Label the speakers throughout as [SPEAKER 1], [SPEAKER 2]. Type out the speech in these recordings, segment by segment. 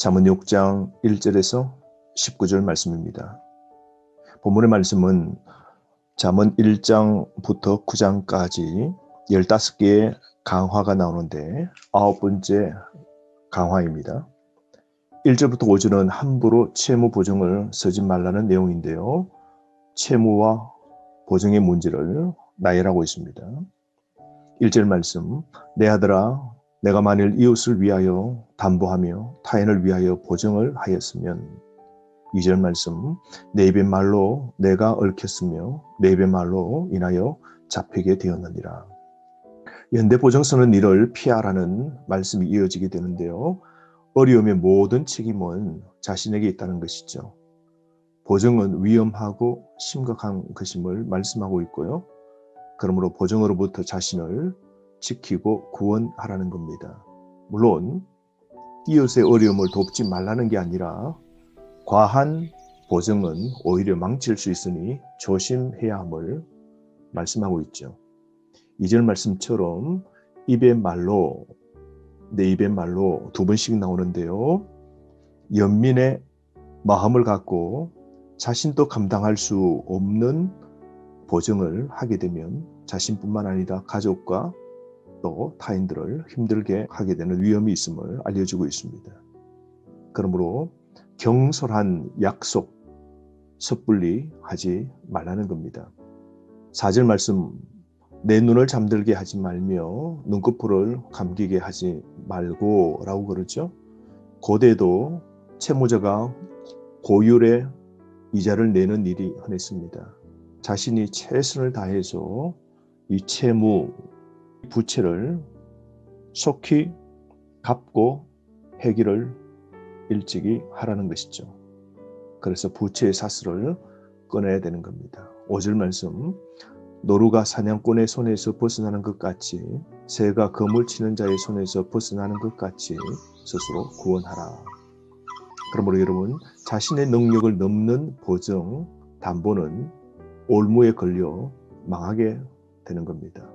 [SPEAKER 1] 잠언 6장 1절에서 19절 말씀입니다. 본문의 말씀은 잠언 1장부터 9장까지 15개의 강화가 나오는데 9번째 강화입니다. 1절부터 5절은 함부로 채무 보증을 쓰지 말라는 내용인데요. 채무와 보증의 문제를 나열하고 있습니다. 1절 말씀, 내 아들아 내가 만일 이웃을 위하여 담보하며 타인을 위하여 보증을 하였으면 2절 말씀, 내 입의 말로 내가 얽혔으며 내 입의 말로 인하여 잡히게 되었느니라. 연대 보증 쓰는 일을 피하라는 말씀이 이어지게 되는데요. 어려움의 모든 책임은 자신에게 있다는 것이죠. 보증은 위험하고 심각한 것임을 말씀하고 있고요. 그러므로 보증으로부터 자신을 지키고 구원하라는 겁니다. 물론 이웃의 어려움을 돕지 말라는 게 아니라 과한 보증은 오히려 망칠 수 있으니 조심해야 함을 말씀하고 있죠. 2절 말씀처럼 입의 말로, 내 입의 말로 두 번씩 나오는데요. 연민의 마음을 갖고 자신도 감당할 수 없는 보증을 하게 되면 자신뿐만 아니라 가족과 또 타인들을 힘들게 하게 되는 위험이 있음을 알려주고 있습니다. 그러므로 경솔한 약속, 섣불리 하지 말라는 겁니다. 4절 말씀, 내 눈을 잠들게 하지 말며 눈꺼풀을 감기게 하지 말고 라고 그러죠. 고대도 채무자가 고율의 이자를 내는 일이 흔했습니다. 자신이 최선을 다해서 이 채무, 부채를 속히 갚고 해결을 일찍이 하라는 것이죠. 그래서 부채의 사슬을 끊어야 되는 겁니다. 5절 말씀, 노루가 사냥꾼의 손에서 벗어나는 것 같이 새가 거물 치는 자의 손에서 벗어나는 것 같이 스스로 구원하라. 그러므로 여러분, 자신의 능력을 넘는 보증, 담보는 올무에 걸려 망하게 되는 겁니다.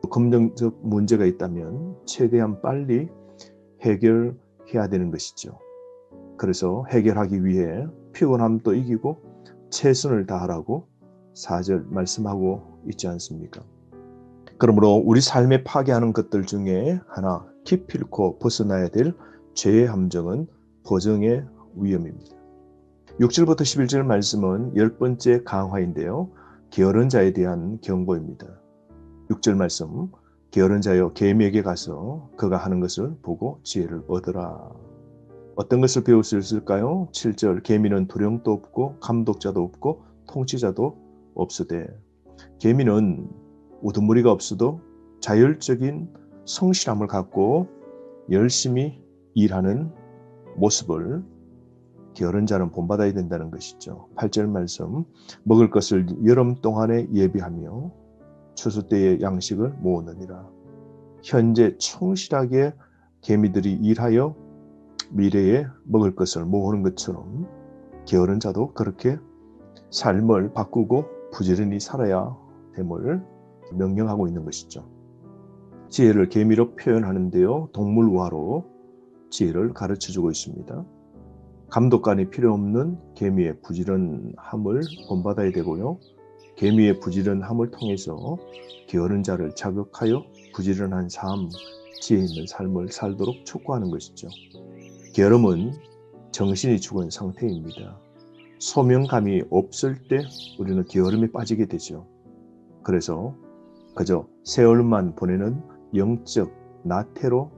[SPEAKER 1] 금전적 문제가 있다면 최대한 빨리 해결해야 되는 것이죠. 그래서 해결하기 위해 피곤함도 이기고 최선을 다하라고 4절 말씀하고 있지 않습니까? 그러므로 우리 삶에 파괴하는 것들 중에 하나, 기필코 벗어나야 될 죄의 함정은 보증의 위험입니다. 6절부터 11절 말씀은 10번째 강화인데요. 게으른 자에 대한 경고입니다. 6절 말씀, 게으른 자여 계미에게 가서 그가 하는 것을 보고 지혜를 얻으라. 어떤 것을 배울 수 있을까요? 7절, 계미는 두령도 없고 감독자도 없고 통치자도 없으되. 계미는 우두머리가 없어도 자율적인 성실함을 갖고 열심히 일하는 모습을 게으른 자는 본받아야 된다는 것이죠. 8절 말씀, 먹을 것을 여름 동안에 예비하며 추수 때의 양식을 모으느니라. 현재 충실하게 개미들이 일하여 미래에 먹을 것을 모으는 것처럼 게으른 자도 그렇게 삶을 바꾸고 부지런히 살아야 됨을 명령하고 있는 것이죠. 지혜를 개미로 표현하는데요. 동물화로 지혜를 가르쳐주고 있습니다. 감독관이 필요 없는 개미의 부지런함을 본받아야 되고요. 개미의 부지런함을 통해서 게으른 자를 자극하여 부지런한 삶, 지혜 있는 삶을 살도록 촉구하는 것이죠. 게으름은 정신이 죽은 상태입니다. 소명감이 없을 때 우리는 게으름에 빠지게 되죠. 그래서 그저 세월만 보내는 영적 나태로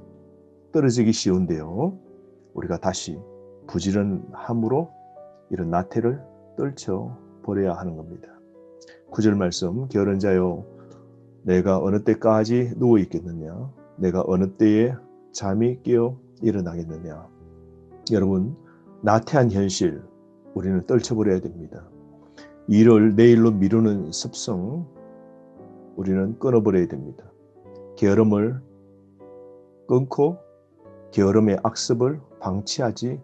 [SPEAKER 1] 떨어지기 쉬운데요. 우리가 다시 부지런함으로 이런 나태를 떨쳐버려야 하는 겁니다. 9절 말씀, 게으른 자여 내가 어느 때까지 누워 있겠느냐? 내가 어느 때에 잠이 깨어 일어나겠느냐? 여러분, 나태한 현실 우리는 떨쳐버려야 됩니다. 일을 내일로 미루는 습성 우리는 끊어버려야 됩니다. 게으름을 끊고 게으름의 악습을 방치하지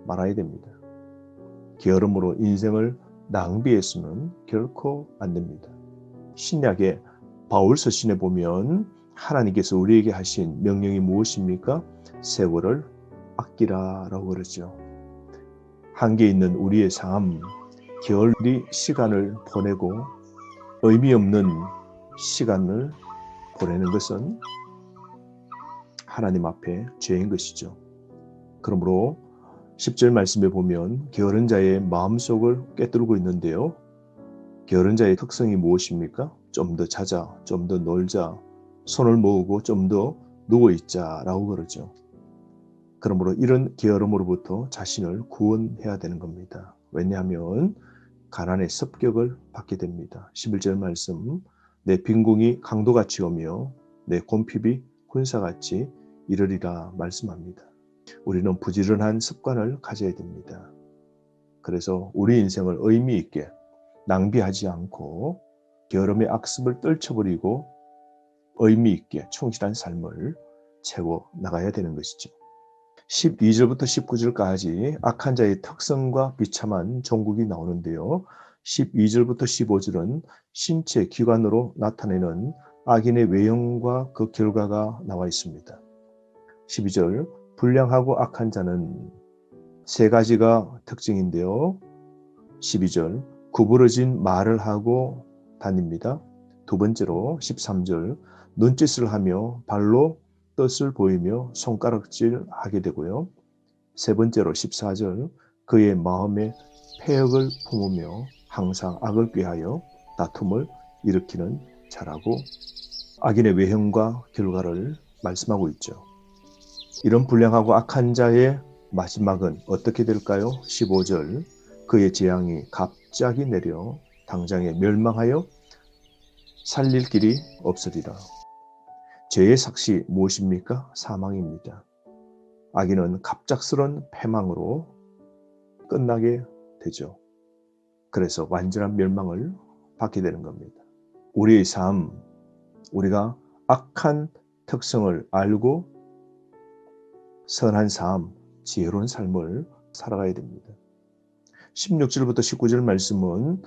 [SPEAKER 1] 말아야 됩니다. 게으름으로 인생을 낭비했으면 결코 안 됩니다. 신약의 바울 서신에 보면 하나님께서 우리에게 하신 명령이 무엇입니까? 세월을 아끼라라고 그러죠. 한계 있는 우리의 삶, 게을리 시간을 보내고 의미 없는 시간을 보내는 것은 하나님 앞에 죄인 것이죠. 그러므로 10절 말씀에 보면 게으른 자의 마음속을 꿰뚫고 있는데요. 게으른 자의 특성이 무엇입니까? 좀 더 자자, 좀 더 놀자, 손을 모으고 좀 더 누워있자라고 그러죠. 그러므로 이런 게으름으로부터 자신을 구원해야 되는 겁니다. 왜냐하면 가난의 습격을 받게 됩니다. 11절 말씀, 내 빈궁이 강도같이 오며 내 곰핍이 군사같이 이르리라 말씀합니다. 우리는 부지런한 습관을 가져야 됩니다. 그래서 우리 인생을 의미 있게 낭비하지 않고 게으름의 악습을 떨쳐버리고 의미 있게 충실한 삶을 채워 나가야 되는 것이죠. 12절부터 19절까지 악한 자의 특성과 비참한 종국이 나오는데요. 12절부터 15절은 신체 기관으로 나타내는 악인의 외형과 그 결과가 나와 있습니다. 12절, 불량하고 악한 자는 세 가지가 특징인데요. 12절, 구부러진 말을 하고 다닙니다. 두 번째로 13절, 눈짓을 하며 발로 뜻을 보이며 손가락질 하게 되고요. 세 번째로 14절, 그의 마음에 패역을 품으며 항상 악을 꾀하여 다툼을 일으키는 자라고 악인의 외형과 결과를 말씀하고 있죠. 이런 불량하고 악한 자의 마지막은 어떻게 될까요? 15절, 그의 재앙이 갑자기 내려 당장에 멸망하여 살릴 길이 없으리라. 죄의 삭시 무엇입니까? 사망입니다. 악인은 갑작스런 패망으로 끝나게 되죠. 그래서 완전한 멸망을 받게 되는 겁니다. 우리의 삶, 우리가 악한 특성을 알고 선한 삶, 지혜로운 삶을 살아가야 됩니다. 16절부터 19절 말씀은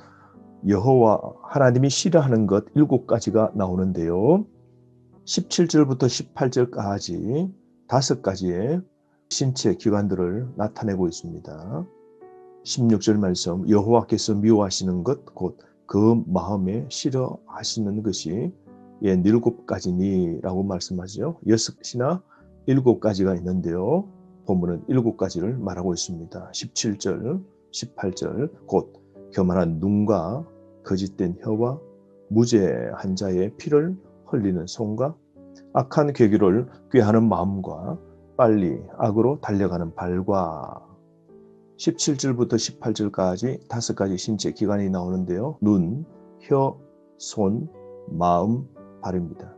[SPEAKER 1] 여호와 하나님이 싫어하는 것 7가지가 나오는데요. 17절부터 18절까지 5가지의 신체 기관들을 나타내고 있습니다. 16절 말씀, 여호와께서 미워하시는 것 곧 그 마음에 싫어하시는 것이 7가지니 라고 말씀하죠. 6이나 7가지가 있는데요. 본문은 7가지를 말하고 있습니다. 17절, 18절, 곧 교만한 눈과 거짓된 혀와 무죄한 자의 피를 흘리는 손과 악한 괴기를 꾀하는 마음과 빨리 악으로 달려가는 발과 17절부터 18절까지 5가지 신체 기관이 나오는데요. 눈, 혀, 손, 마음, 발입니다.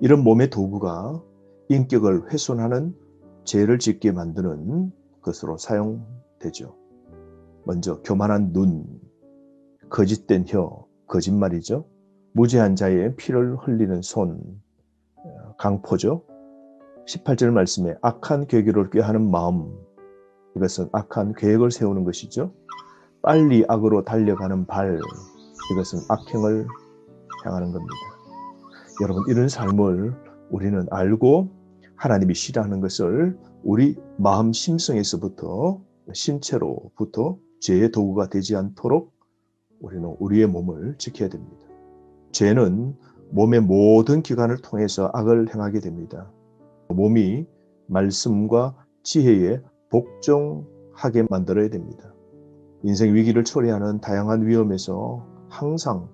[SPEAKER 1] 이런 몸의 도구가 인격을 훼손하는 죄를 짓게 만드는 것으로 사용되죠. 먼저 교만한 눈, 거짓된 혀, 거짓말이죠. 무죄한 자의 피를 흘리는 손, 강포죠. 18절 말씀에 악한 계획을 꾀하는 마음, 이것은 악한 계획을 세우는 것이죠. 빨리 악으로 달려가는 발, 이것은 악행을 향하는 겁니다. 여러분, 이런 삶을 우리는 알고 하나님이 싫어하는 것을 우리 마음 심성에서부터 신체로부터 죄의 도구가 되지 않도록 우리는 우리의 몸을 지켜야 됩니다. 죄는 몸의 모든 기관을 통해서 악을 행하게 됩니다. 몸이 말씀과 지혜에 복종하게 만들어야 됩니다. 인생 위기를 초래하는 다양한 위험에서 항상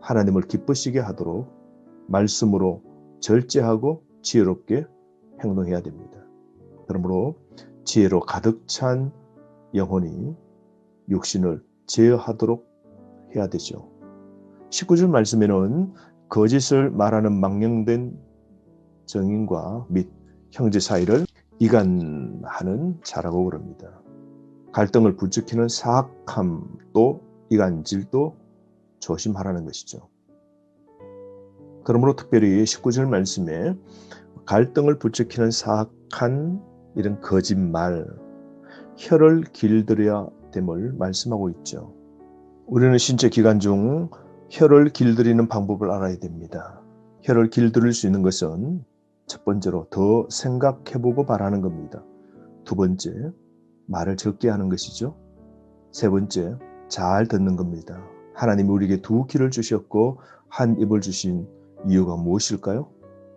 [SPEAKER 1] 하나님을 기쁘시게 하도록 말씀으로 절제하고 지혜롭게 행동해야 됩니다. 그러므로 지혜로 가득 찬 영혼이 육신을 제어하도록 해야 되죠. 19절 말씀에는 거짓을 말하는 망령된 정인과 및 형제 사이를 이간하는 자라고 그럽니다. 갈등을 부추기는 사악함도 이간질도 조심하라는 것이죠. 그러므로 특별히 19절 말씀에 갈등을 부추기는 사악한 이런 거짓말, 혀를 길들여야 됨을 말씀하고 있죠. 우리는 신체 기관 중 혀를 길들이는 방법을 알아야 됩니다. 혀를 길들일 수 있는 것은 첫 번째로 더 생각해보고 바라는 겁니다. 두 번째, 말을 적게 하는 것이죠. 세 번째, 잘 듣는 겁니다. 하나님이 우리에게 두 귀를 주셨고 한 입을 주신 이유가 무엇일까요?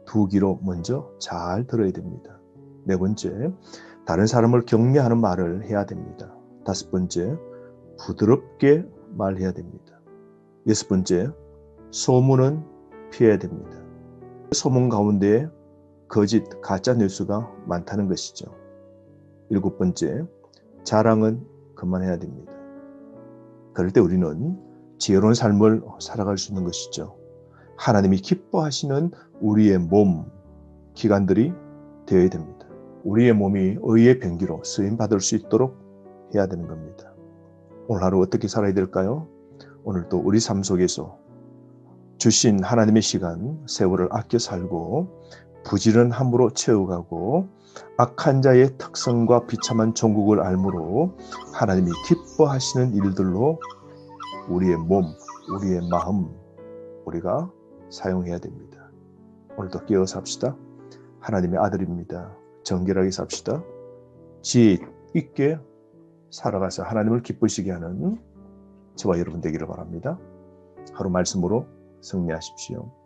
[SPEAKER 1] 두 귀로 먼저 잘 들어야 됩니다. 네 번째, 다른 사람을 격려하는 말을 해야 됩니다. 다섯 번째, 부드럽게 말해야 됩니다. 여섯 번째, 소문은 피해야 됩니다. 소문 가운데 거짓, 가짜 뉴스가 많다는 것이죠. 일곱 번째, 자랑은 그만해야 됩니다. 그럴 때 우리는 지혜로운 삶을 살아갈 수 있는 것이죠. 하나님이 기뻐하시는 우리의 몸, 기관들이 되어야 됩니다. 우리의 몸이 의의 병기로 쓰임받을 수 있도록 해야 되는 겁니다. 오늘 하루 어떻게 살아야 될까요? 오늘도 우리 삶 속에서 주신 하나님의 시간, 세월을 아껴 살고 부지런함으로 채워가고 악한 자의 특성과 비참한 종국을 알므로 하나님이 기뻐하시는 일들로 우리의 몸, 우리의 마음 우리가 사용해야 됩니다. 오늘도 깨어 삽시다. 하나님의 아들입니다. 정결하게 삽시다. 지혜 있게 살아가서 하나님을 기쁘시게 하는 저와 여러분 되기를 바랍니다. 하루 말씀으로 승리하십시오.